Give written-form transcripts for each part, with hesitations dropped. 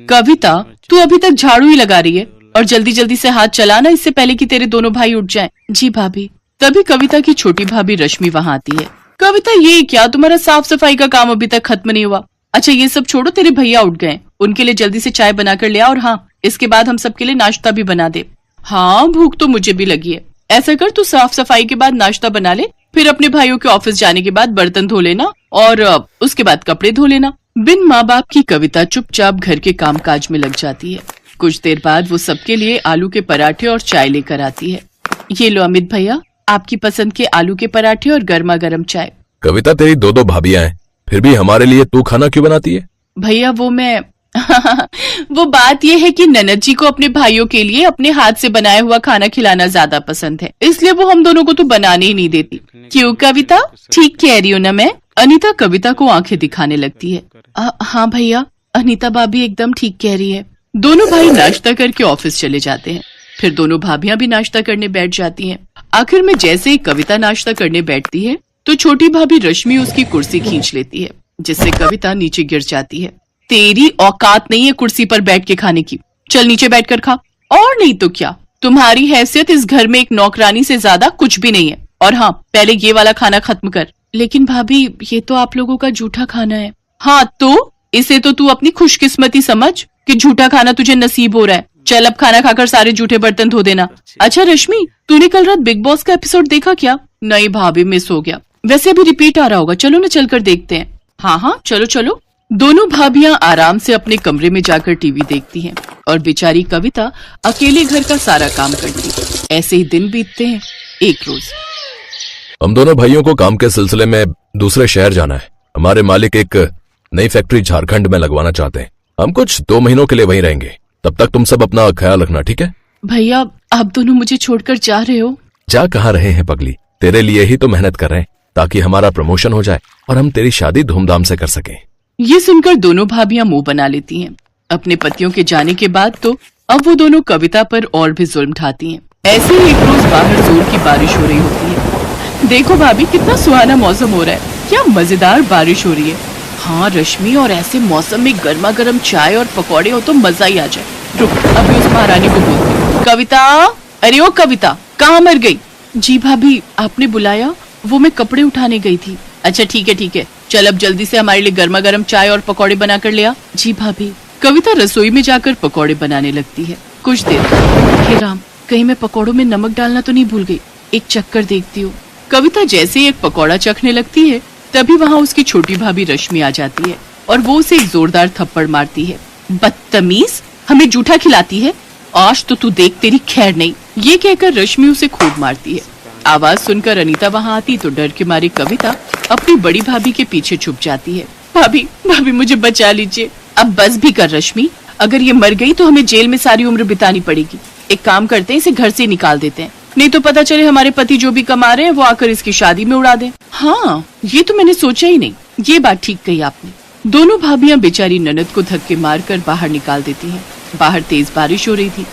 कविता, तू अभी तक झाड़ू ही लगा रही है और जल्दी जल्दी से हाथ चलाना, इससे पहले कि तेरे दोनों भाई उठ जाएं। जी भाभी। तभी कविता की छोटी भाभी रश्मि वहाँ आती है। कविता, ये क्या, तुम्हारा साफ सफाई का काम अभी तक खत्म नहीं हुआ? अच्छा ये सब छोड़ो, तेरे भैया उठ गए, उनके लिए जल्दी से चाय बना कर ले आ, और हाँ, इसके बाद हम सबके लिए नाश्ता भी बना दे। हाँ, भूख तो मुझे भी लगी है। ऐसा कर, तू साफ सफाई के बाद नाश्ता बना ले, फिर अपने भाइयों के ऑफिस जाने के बाद बर्तन धो लेना और उसके बाद कपड़े धो लेना। बिन माँ बाप की कविता चुपचाप घर के कामकाज में लग जाती है। कुछ देर बाद वो सबके लिए आलू के पराठे और चाय लेकर आती है। ये लो अमित भैया, आपकी पसंद के आलू के पराठे और गर्मा गर्म चाय। कविता, तेरी दो भाभियां हैं, फिर भी हमारे लिए तू खाना क्यों बनाती है? भैया वो मैं वो बात ये है कि ननद जी को अपने भाइयों के लिए अपने हाथ से बनाया हुआ खाना खिलाना ज्यादा पसंद है, इसलिए वो हम दोनों को तो बनाने ही नहीं देती। क्यों कविता, ठीक कह रही हूँ ना मैं? अनीता कविता को आंखें दिखाने लगती है। हाँ भैया, अनीता भाभी एकदम ठीक कह रही है। दोनों भाई नाश्ता करके ऑफिस चले जाते हैं। फिर दोनों भाभियां भी नाश्ता करने बैठ जाती हैं। आखिर में जैसे ही कविता नाश्ता करने बैठती है तो छोटी भाभी रश्मि उसकी कुर्सी खींच लेती है, जिससे कविता नीचे गिर जाती है। तेरी औकात नहीं है कुर्सी पर बैठ के खाने की, चल नीचे बैठकर खा। और नहीं तो क्या, तुम्हारी हैसियत इस घर में एक नौकरानी से ज्यादा कुछ भी नहीं है। और हाँ, पहले ये वाला खाना खत्म कर। लेकिन भाभी, ये तो आप लोगों का झूठा खाना है। हाँ तो इसे तो तू अपनी खुशकिस्मती समझ कि झूठा खाना तुझे नसीब हो रहा है। चल अब खाना खाकर सारे झूठे बर्तन धो देना। अच्छा रश्मि, तूने कल रात बिग बॉस का एपिसोड देखा क्या? नहीं भाभी, मिस हो गया। वैसे अभी रिपीट आ रहा होगा, चलो ना चलकर देखते हैं। हाँ चलो चलो। दोनों भाभियां आराम से अपने कमरे में जाकर टीवी देखती हैं और बेचारी कविता अकेले घर का सारा काम करती है। ऐसे ही दिन बीतते हैं। एक रोज हम दोनों भाइयों को काम के सिलसिले में दूसरे शहर जाना है। हमारे मालिक एक नई फैक्ट्री झारखंड में लगवाना चाहते हैं। हम कुछ 2 महीनों के लिए वहीं रहेंगे। तब तक तुम सब अपना ख्याल रखना, ठीक है? भैया, आप दोनों मुझे छोड़कर जा रहे हो? जा कहाँ रहे हैं पगली, तेरे लिए ही तो मेहनत कर रहे हैं ताकि हमारा प्रमोशन हो जाए और हम तेरी शादी धूमधाम से कर सकें। ये सुनकर दोनों भाभियां मुंह बना लेती हैं। अपने पतियों के जाने के बाद तो अब वो दोनों कविता पर और भी जुल्म ढाती हैं। ऐसे ही एक रोज बाहर जोर की बारिश हो रही होती है। देखो भाभी, कितना सुहाना मौसम हो रहा है, क्या मजेदार बारिश हो रही है। हाँ रश्मि, और ऐसे मौसम में गर्मा गर्म चाय और पकौड़े हो तो मजा ही आ जाए। रुक, अभी उस महारानी को बोलती हूँ। कविता, अरे ओ कविता, कहाँ मर गई? जी भाभी, आपने बुलाया? वो मैं कपड़े उठाने गई थी। अच्छा ठीक है, चल अब जल्दी से हमारे लिए गर्मा गर्म चाय और पकौड़े बना कर ले आ। जी भाभी। कविता रसोई में जाकर पकौड़े बनाने लगती है। कुछ देर, हे राम, कहीं मैं पकौड़ों में नमक डालना तो नहीं भूल गई, एक चक्कर देखती हूँ। कविता जैसे ही एक पकौड़ा चखने लगती है तभी वहाँ उसकी छोटी भाभी रश्मि आ जाती है और वो उसे एक जोरदार थप्पड़ मारती है। बदतमीज, हमें जूठा खिलाती है, आज तो तू देख तेरी खैर नहीं। ये कहकर रश्मि उसे खूब मारती है। आवाज सुनकर अनीता वहाँ आती तो डर के मारी कविता अपनी बड़ी भाभी के पीछे छुप जाती है। भाभी मुझे बचा लीजिए। अब बस भी कर रश्मि, अगर ये मर गई तो हमें जेल में सारी उम्र बितानी पड़ेगी। एक काम करते हैं, इसे घर से निकाल देते हैं, नहीं तो पता चले हमारे पति जो भी कमा रहे हैं वो आकर इसकी शादी में उड़ा दें। हाँ, ये तो मैंने सोचा ही नहीं, ये बात ठीक कही आपने। दोनों भाभियां बेचारी ननद को धक्के मारकर बाहर निकाल देती हैं। बाहर तेज बारिश हो रही थी।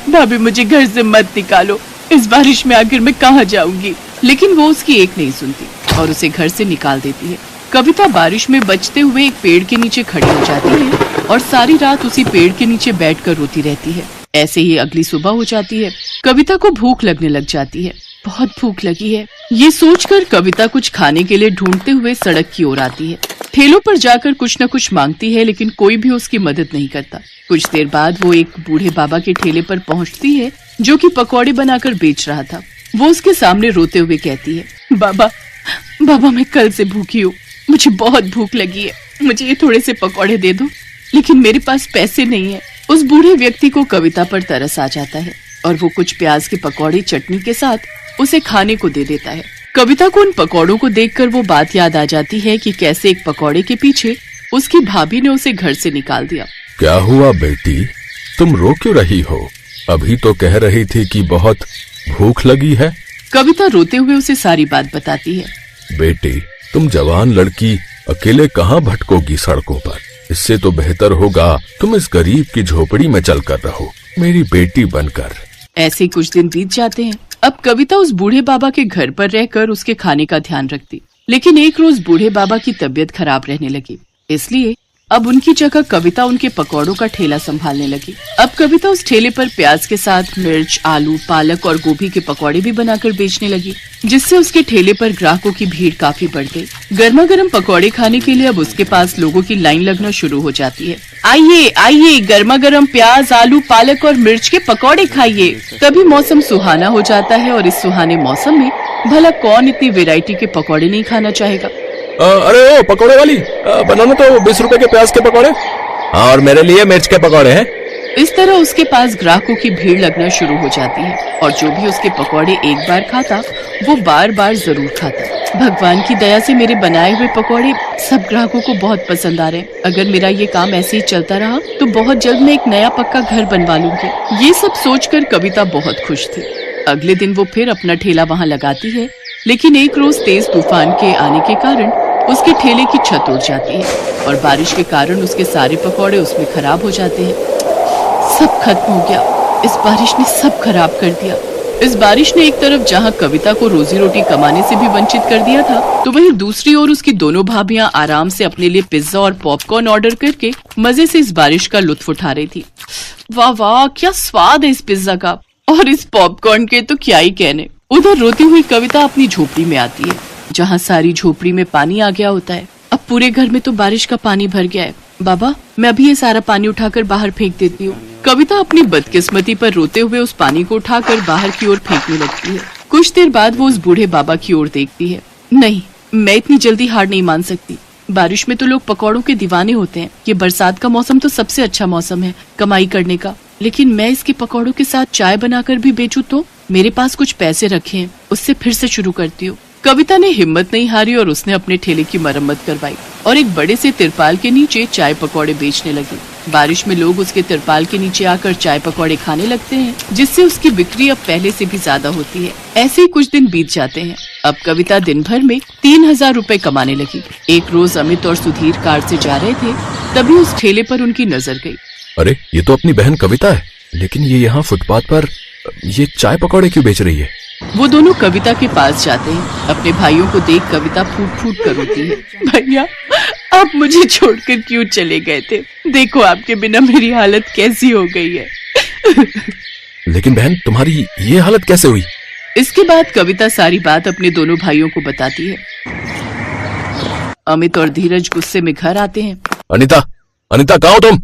भाभी मुझे घर से मत निकालो, इस बारिश में आखिर मैं कहाँ जाऊंगी। लेकिन वो उसकी एक नहीं सुनती और उसे घर से निकाल देती है। कविता बारिश में बचते हुए एक पेड़ के नीचे खड़ी हो जाती है और सारी रात उसी पेड़ के नीचे बैठकर रोती रहती है। ऐसे ही अगली सुबह हो जाती है। कविता को भूख लगने लग जाती है, बहुत भूख लगी है। ये सोचकर कविता कुछ खाने के लिए ढूंढते हुए सड़क की ओर आती है। ठेलों पर जाकर कुछ न कुछ मांगती है, लेकिन कोई भी उसकी मदद नहीं करता। कुछ देर बाद वो एक बूढ़े बाबा के ठेले पर पहुंचती है जो कि पकौड़े बनाकर बेच रहा था। वो उसके सामने रोते हुए कहती है, बाबा मैं कल से भूखी हूँ, मुझे बहुत भूख लगी है, मुझे ये थोड़े से पकौड़े दे दो, लेकिन मेरे पास पैसे नहीं है। उस बूढ़े व्यक्ति को कविता पर तरस आ जाता है और वो कुछ प्याज के पकौड़े चटनी के साथ उसे खाने को दे देता है। कविता को उन पकौड़ों को देखकर वो बात याद आ जाती है कि कैसे एक पकौड़े के पीछे उसकी भाभी ने उसे घर से निकाल दिया। क्या हुआ बेटी, तुम रो क्यों रही हो? अभी तो कह रही थी कि बहुत भूख लगी है। कविता रोते हुए उसे सारी बात बताती है। बेटी, तुम जवान लड़की अकेले कहाँ भटकोगी सड़कों पर, इससे तो बेहतर होगा तुम इस गरीब की झोपड़ी में चलकर रहो, मेरी बेटी बनकर। ऐसे कुछ दिन बीत जाते हैं। अब कविता उस बूढ़े बाबा के घर पर रहकर उसके खाने का ध्यान रखती, लेकिन एक रोज बूढ़े बाबा की तबीयत खराब रहने लगी, इसलिए अब उनकी जगह कविता उनके पकौड़ों का ठेला संभालने लगी। अब कविता उस ठेले पर प्याज के साथ मिर्च, आलू, पालक और गोभी के पकौड़े भी बनाकर बेचने लगी, जिससे उसके ठेले पर ग्राहकों की भीड़ काफी बढ़ गई। गर्मा गर्म पकौड़े खाने के लिए अब उसके पास लोगों की लाइन लगना शुरू हो जाती है। आइए आइए, गर्मा गर्म प्याज, आलू, पालक और मिर्च के पकौड़े खाइए। तभी मौसम सुहाना हो जाता है और इस सुहाने मौसम में भला कौन इतनी वैरायटी के पकौड़े नहीं खाना चाहेगा। अरे ओ पकौड़े वाली, बनाना तो 20 रुपए के प्याज के पकौड़े। हाँ, और मेरे लिए मिर्च के पकौड़े हैं। इस तरह उसके पास ग्राहकों की भीड़ लगना शुरू हो जाती है और जो भी उसके पकौड़े एक बार खाता वो बार बार जरूर खाता। भगवान की दया से मेरे बनाए हुए पकौड़े सब ग्राहकों को बहुत पसंद आ रहे हैं। अगर मेरा ये काम ऐसे ही चलता रहा तो बहुत जल्द मैं एक नया पक्का घर बनवा लूंगी। ये सब सोचकर कविता बहुत खुश थी। अगले दिन वो फिर अपना ठेला वहाँ लगाती है, लेकिन एक रोज तेज तूफान के आने के कारण उसके ठेले की छत उड़ जाती है और बारिश के कारण उसके सारे पकौड़े उसमें खराब हो जाते हैं। सब खत्म हो गया। इस बारिश ने सब खराब कर दिया। इस बारिश ने एक तरफ जहाँ कविता को रोजी रोटी कमाने से भी वंचित कर दिया था, तो वहीं दूसरी ओर उसकी दोनों भाभियां आराम से अपने लिए पिज्जा और पॉपकॉर्न ऑर्डर करके मजे से इस बारिश का लुत्फ उठा रही थी। वाह वाह, क्या स्वाद है इस पिज्जा का, और इस पॉपकॉर्न के तो क्या ही कहने। उधर रोती हुई कविता अपनी झोपड़ी में आती है, जहाँ सारी झोपड़ी में पानी आ गया होता है। अब पूरे घर में तो बारिश का पानी भर गया है। बाबा, मैं अभी ये सारा पानी उठाकर बाहर फेंक देती हूँ। कविता अपनी बदकिस्मती पर रोते हुए उस पानी को उठाकर बाहर की ओर फेंकने लगती है। कुछ देर बाद वो उस बूढ़े बाबा की ओर देखती है। नहीं, मैं इतनी जल्दी हार नहीं मान सकती। बारिश में तो लोग पकौड़ों के दीवाने होते हैं। ये बरसात का मौसम तो सबसे अच्छा मौसम है कमाई करने का, लेकिन मैं इसके पकौड़ों के साथ चाय बनाकर भी बेचूं तो मेरे पास कुछ पैसे रखे हैं, उससे फिर से शुरू करती हूँ। कविता ने हिम्मत नहीं हारी और उसने अपने ठेले की मरम्मत करवाई और एक बड़े से तिरपाल के नीचे चाय पकौड़े बेचने लगी। बारिश में लोग उसके तिरपाल के नीचे आकर चाय पकौड़े खाने लगते हैं, जिससे उसकी बिक्री अब पहले से भी ज्यादा होती है। ऐसे ही कुछ दिन बीत जाते हैं। अब कविता दिन भर में 3000 रुपए कमाने लगी। एक रोज अमित और सुधीर कार से जा रहे थे, तभी उस ठेले पर उनकी नजर गई। अरे, ये तो अपनी बहन कविता है, लेकिन ये यहाँ फुटपाथ पर ये चाय पकौड़े क्यों बेच रही है? वो दोनों कविता के पास जाते हैं। अपने भाइयों को देख कविता फूट फूट कर रोती है। भैया, आप मुझे छोड़कर क्यों चले गए थे? देखो आपके बिना मेरी हालत कैसी हो गई है। लेकिन बहन, तुम्हारी ये हालत कैसे हुई? इसके बाद कविता सारी बात अपने दोनों भाइयों को बताती है। अमित और धीरज गुस्से में घर आते हैं। अनीता, अनीता, कहाँ हो तुम?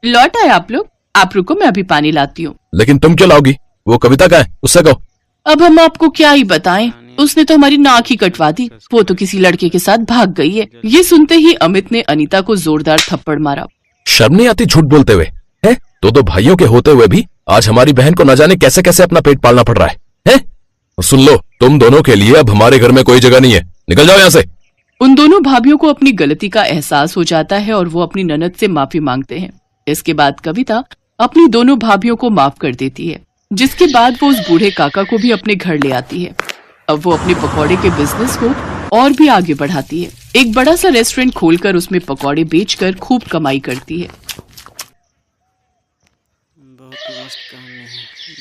लौट आए आप लोग? आप रुको, मैं अभी पानी लाती हूँ। लेकिन तुम क्यों लाओगी? वो कविता का है, उससे कहो। अब हम आपको क्या ही बताएं, उसने तो हमारी नाक ही कटवा दी। वो तो किसी लड़के के साथ भाग गई है। ये सुनते ही अमित ने अनीता को जोरदार थप्पड़ मारा। शर्म नहीं आती झूठ बोलते हुए? है दो भाइयों के होते हुए भी आज हमारी बहन को न जाने कैसे कैसे अपना पेट पालना पड़ रहा है? सुन लो, तुम दोनों के लिए अब हमारे घर में कोई जगह नहीं है, निकल जाओ यहाँ से। उन दोनों भाभियों को अपनी गलती का एहसास हो जाता है और वो अपनी ननद से माफी मांगते हैं। इसके बाद कविता अपनी दोनों भाभियों को माफ कर देती है, जिसके बाद वो उस बूढ़े काका को भी अपने घर ले आती है। अब वो अपने पकौड़े के बिजनेस को और भी आगे बढ़ाती है। एक बड़ा सा रेस्टोरेंट खोलकर उसमें पकौड़े बेचकर खूब कमाई करती है। बहुत मस्त कहानी है,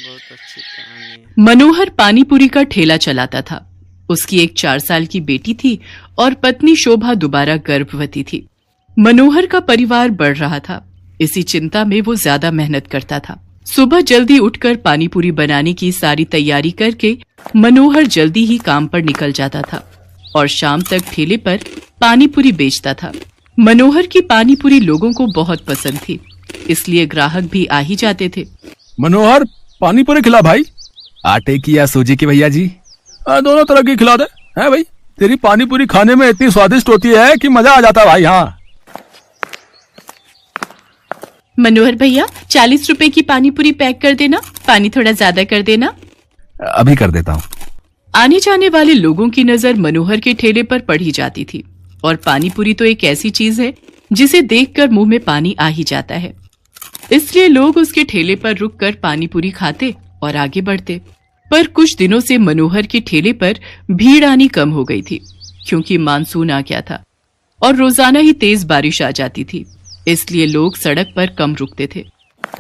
बहुत अच्छी कहानी है। मनोहर पानीपुरी का ठेला चलाता था। उसकी एक 4 साल की बेटी थी और पत्नी शोभा दोबारा गर्भवती थी। मनोहर का परिवार बढ़ रहा था। इसी चिंता में वो ज्यादा मेहनत करता था। सुबह जल्दी उठकर पानीपुरी बनाने की सारी तैयारी करके मनोहर जल्दी ही काम पर निकल जाता था और शाम तक ठेले पर पानीपुरी बेचता था। मनोहर की पानीपुरी लोगों को बहुत पसंद थी, इसलिए ग्राहक भी आ ही जाते थे। मनोहर, पानीपुरी खिला भाई। आटे की या सूजी की भैया जी? दोनों तरह की खिला दे। है भाई, तेरी पानीपुरी खाने में इतनी स्वादिष्ट होती है कि मजा आ जाता है भाई। हाँ मनोहर भैया, 40 रुपए की पानीपुरी पैक कर देना, पानी थोड़ा ज्यादा कर देना। अभी कर देता हूँ। आने जाने वाले लोगों की नजर मनोहर के ठेले पर पड़ी जाती थी और पानीपुरी तो एक ऐसी चीज है जिसे देखकर मुंह में पानी आ ही जाता है। इसलिए लोग उसके ठेले पर रुककर पानीपुरी खाते और आगे बढ़ते। पर कुछ दिनों से मनोहर के ठेले पर भीड़ आनी कम हो गई थी, क्योंकि मानसून आ गया था और रोजाना ही तेज बारिश आ जाती थी। इसलिए लोग सड़क पर कम रुकते थे।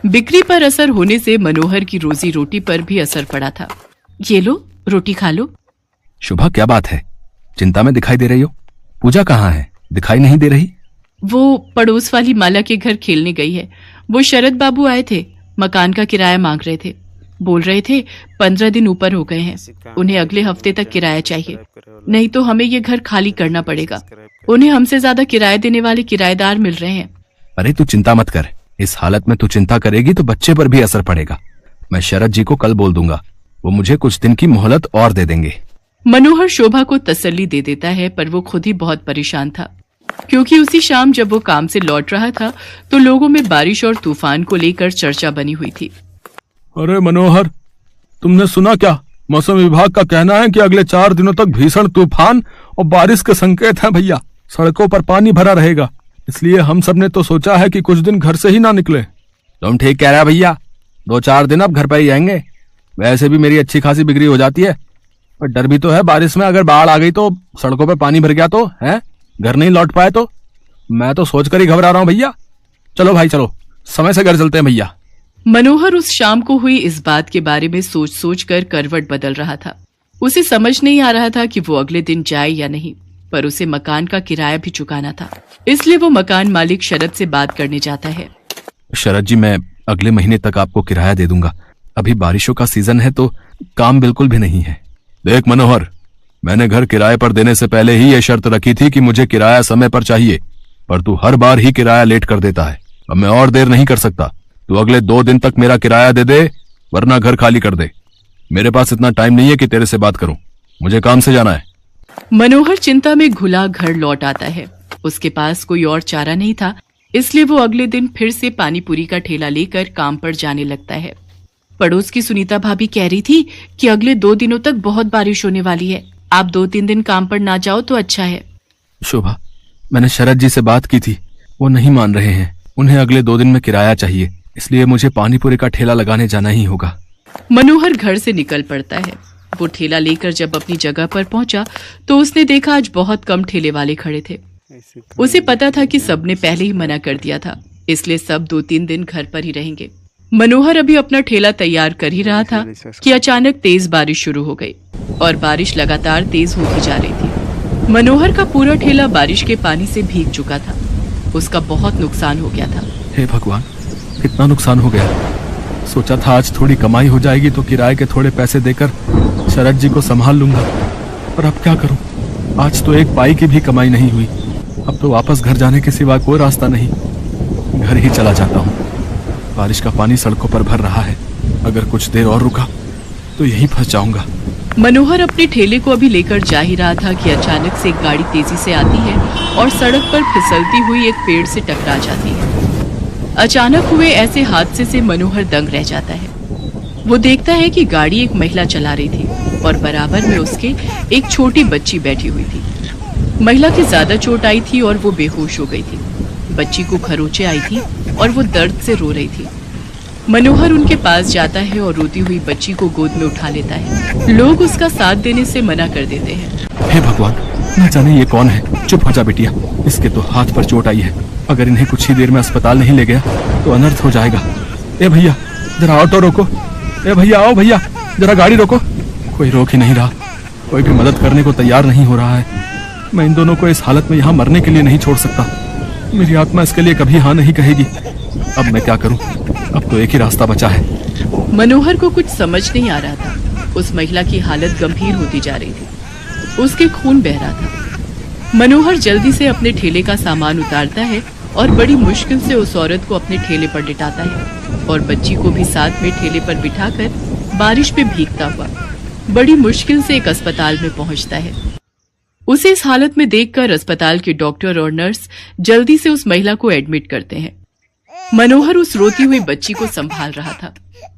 बिक्री पर असर होने से मनोहर की रोजी रोटी पर भी असर पड़ा था। ये लो, रोटी खा लो। शुभा, क्या बात है? चिंता में दिखाई दे रही हो। पूजा कहाँ है? दिखाई नहीं दे रही? वो पड़ोस वाली माला के घर खेलने गई है। वो शरद बाबू आए थे, मकान का किराया मांग रहे थे। बोल रहे थे 15 दिन ऊपर हो गए हैं, उन्हें अगले हफ्ते तक किराया चाहिए, नहीं तो हमें ये घर खाली करना पड़ेगा। उन्हें हमसे ज्यादा किराया देने वाले किराएदार मिल रहे हैं। अरे तू चिंता मत कर, इस हालत में तू चिंता करेगी तो बच्चे पर भी असर पड़ेगा। मैं शरद जी को कल बोल दूंगा, वो मुझे कुछ दिन की मोहलत और दे देंगे। मनोहर शोभा को तसल्ली दे देता है, पर वो खुद ही बहुत परेशान था, क्योंकि उसी शाम जब वो काम से लौट रहा था तो लोगों में बारिश और तूफान को लेकर चर्चा बनी हुई थी। अरे मनोहर, तुमने सुना क्या? मौसम विभाग का कहना है कि अगले 4 दिनों तक भीषण तूफान और बारिश के संकेत हैं भैया। सड़कों पर पानी भरा रहेगा, इसलिए हम सब ने तो सोचा है कि कुछ दिन घर से ही ना निकले। तुम ठीक कह रहे हो भैया, 2-4 दिन अब घर पर ही आएंगे। वैसे भी मेरी अच्छी खासी बिक्री हो जाती है, पर डर भी तो है बारिश में अगर बाढ़ आ गई तो, सड़कों पे पानी भर गया तो, है घर नहीं लौट पाए तो। मैं तो सोचकर ही घबरा रहा हूँ भैया। चलो भाई चलो, समय से घर चलते हैं भैया। मनोहर उस शाम को हुई इस बात के बारे में सोच सोच कर करवट बदल रहा था। उसे समझ नहीं आ रहा था कि वो अगले दिन जाए या नहीं, पर उसे मकान का किराया भी चुकाना था, इसलिए वो मकान मालिक शरद से बात करने जाता है। शरद जी, मैं अगले महीने तक आपको किराया दे दूंगा। अभी बारिशों का सीजन है तो काम बिल्कुल भी नहीं है। देख मनोहर, मैंने घर किराए पर देने से पहले ही ये शर्त रखी थी कि मुझे किराया समय पर चाहिए, पर तू हर बार ही किराया लेट कर देता है। अब मैं और देर नहीं कर सकता। तू अगले 2 दिन तक मेरा किराया दे दे, वरना घर खाली कर दे। मेरे पास इतना टाइम नहीं है कि तेरे से बात करूं, मुझे काम से जाना है। मनोहर चिंता में घुला घर लौट आता है। उसके पास कोई और चारा नहीं था, इसलिए वो अगले दिन फिर से पानी पूरी का ठेला लेकर काम पर जाने लगता है। पड़ोस की सुनीता भाभी कह रही थी कि अगले 2 दिनों तक बहुत बारिश होने वाली है, आप 2-3 दिन काम पर ना जाओ तो अच्छा है। शोभा, मैंने शरद जी से बात की थी, वो नहीं मान रहे हैं। उन्हें अगले 2 दिन में किराया चाहिए, इसलिए मुझे पानीपुरी का ठेला लगाने जाना ही होगा। मनोहर घर से निकल पड़ता है। वो ठेला लेकर जब अपनी जगह पर पहुंचा तो उसने देखा आज बहुत कम ठेले वाले खड़े थे। उसे पता था कि सबने पहले ही मना कर दिया था, इसलिए सब 2-3 दिन घर पर ही रहेंगे। मनोहर अभी अपना ठेला तैयार कर ही रहा था कि अचानक तेज बारिश शुरू हो गई और बारिश लगातार तेज होती जा रही थी। मनोहर का पूरा ठेला बारिश के पानी से भीग चुका था। उसका बहुत नुकसान हो गया था। हे भगवान, कितना नुकसान हो गया। सोचा था आज थोड़ी कमाई हो जाएगी तो किराए के थोड़े पैसे देकर शरद जी को संभाल लूंगा, पर अब क्या करूं? आज तो 1 पाई की भी कमाई नहीं हुई। अब तो वापस घर जाने के सिवा कोई रास्ता नहीं, घर ही चला जाता हूँ। बारिश का पानी सड़कों पर भर रहा है, अगर कुछ देर और रुका तो यहीं फंस जाऊंगा। मनोहर अपने ठेले को अभी लेकर जा ही रहा था कि अचानक से एक गाड़ी तेजी से आती है और सड़क पर फिसलती हुई एक पेड़ से टकरा जाती है। अचानक हुए ऐसे हादसे से मनोहर दंग रह जाता है। वो देखता है कि गाड़ी एक महिला चला रही थी और बराबर में उसके एक छोटी बच्ची बैठी हुई थी। महिला की ज्यादा चोट आई थी और वो बेहोश हो गई थी। बच्ची को खरोंचे आई थी और वो दर्द से रो रही थी। मनोहर उनके पास जाता है और रोती हुई बच्ची को गोद में उठा लेता है। लोग उसका साथ देने से मना कर देते हैं। हे भगवान, न जाने ये कौन है। चुप हो जा बिटिया, इसके तो हाथ पर चोट आई है। अगर इन्हें कुछ ही देर में अस्पताल नहीं ले गया तो अनर्थ हो जाएगा। ए भैया, जरा ऑटो रोको। ए भैया, आओ भैया, जरा गाड़ी रोको। कोई रोक ही नहीं रहा, कोई भी मदद करने को तैयार नहीं हो रहा है। मैं इन दोनों को इस हालत में यहाँ मरने के लिए नहीं छोड़ सकता। मेरी आत्मा इसके लिए कभी हाँ नहीं कहेगी। अब मैं क्या करूं? अब तो एक ही रास्ता बचा है। मनोहर को कुछ समझ नहीं आ रहा था। उस महिला की हालत गंभीर होती जा रही थी, उसके खून बह रहा था। मनोहर जल्दी से अपने ठेले का सामान उतारता है और बड़ी मुश्किल से उस औरत को अपने ठेले पर लिटाता है और बच्ची को भी साथ में ठेले पर बिठाकर बारिश में भीगता हुआ बड़ी मुश्किल से एक अस्पताल में पहुंचता है। उसे इस हालत में देखकर अस्पताल के डॉक्टर और नर्स जल्दी से उस महिला को एडमिट करते हैं। मनोहर उस रोती हुई बच्ची को संभाल रहा था।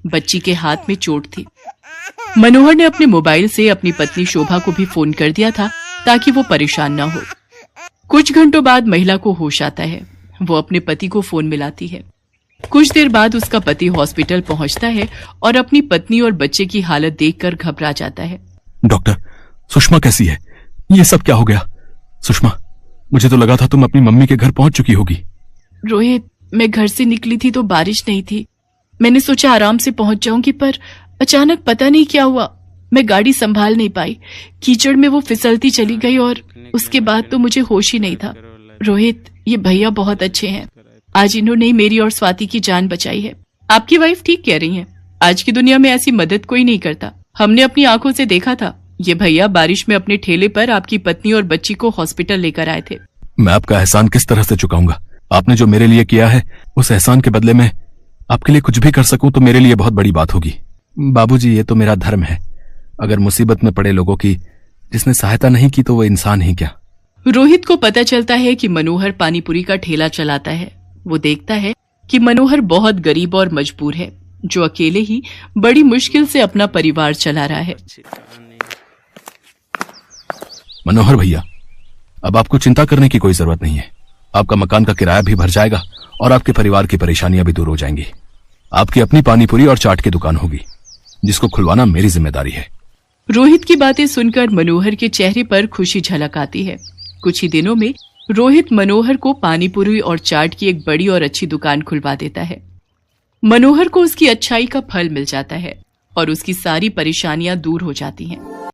बच्ची के हाथ में चोट थी। मनोहर ने अपने मोबाइल से अपनी पत्नी शोभा को भी फोन कर दिया था ताकि वो परेशान ना हो। कुछ घंटों बाद महिला को होश आता है। वो अपने पति को फोन मिलाती है। कुछ देर बाद उसका पति हॉस्पिटल पहुंचता है और अपनी पत्नी और बच्चे की हालत देखकर घबरा जाता है। डॉक्टर, सुषमा कैसी है? ये सब क्या हो गया? सुषमा, मुझे तो लगा था तुम अपनी मम्मी के घर पहुंच चुकी होगी। रोहित, मैं घर से निकली थी तो बारिश नहीं थी। मैंने सोचा आराम से पहुंच जाऊंगी, पर अचानक पता नहीं क्या हुआ, मैं गाड़ी संभाल नहीं पाई। कीचड़ में वो फिसलती चली गई और उसके बाद तो मुझे होश ही नहीं था। रोहित, ये भैया बहुत अच्छे हैं। आज इन्होंने ही मेरी और स्वाति की जान बचाई है। आपकी वाइफ ठीक कह रही हैं। आज की दुनिया में ऐसी मदद कोई नहीं करता। हमने अपनी आंखों से देखा था। ये भैया बारिश में अपने ठेले पर आपकी पत्नी और बच्ची को हॉस्पिटल लेकर आए थे। मैं आपका एहसान किस तरह से चुकाऊंगा? आपने जो मेरे लिए किया है, उस एहसान के बदले में आपके लिए कुछ भी कर सकूं तो मेरे लिए बहुत बड़ी बात होगी। बाबूजी, ये तो मेरा धर्म है। अगर मुसीबत में पड़े लोगों की जिसने सहायता नहीं की तो वो इंसान ही क्या। रोहित को पता चलता है कि मनोहर पानीपुरी का ठेला चलाता है। वो देखता है कि मनोहर बहुत गरीब और मजबूर है, जो अकेले ही बड़ी मुश्किल से अपना परिवार चला रहा है। अच्छी कहानी। मनोहर भैया, अब आपको चिंता करने की कोई जरूरत नहीं है। आपका मकान का किराया भी भर जाएगा और आपके परिवार की परेशानियां भी दूर हो जाएंगी। आपकी अपनी पानीपुरी और चाट की दुकान होगी, जिसको खुलवाना मेरी जिम्मेदारी है। रोहित की बातें सुनकर मनोहर के चेहरे पर खुशी झलक आती है। कुछ ही दिनों में रोहित मनोहर को पानीपुरी और चाट की एक बड़ी और अच्छी दुकान खुलवा देता है। मनोहर को उसकी अच्छाई का फल मिल जाता है और उसकी सारी परेशानियां दूर हो जाती हैं।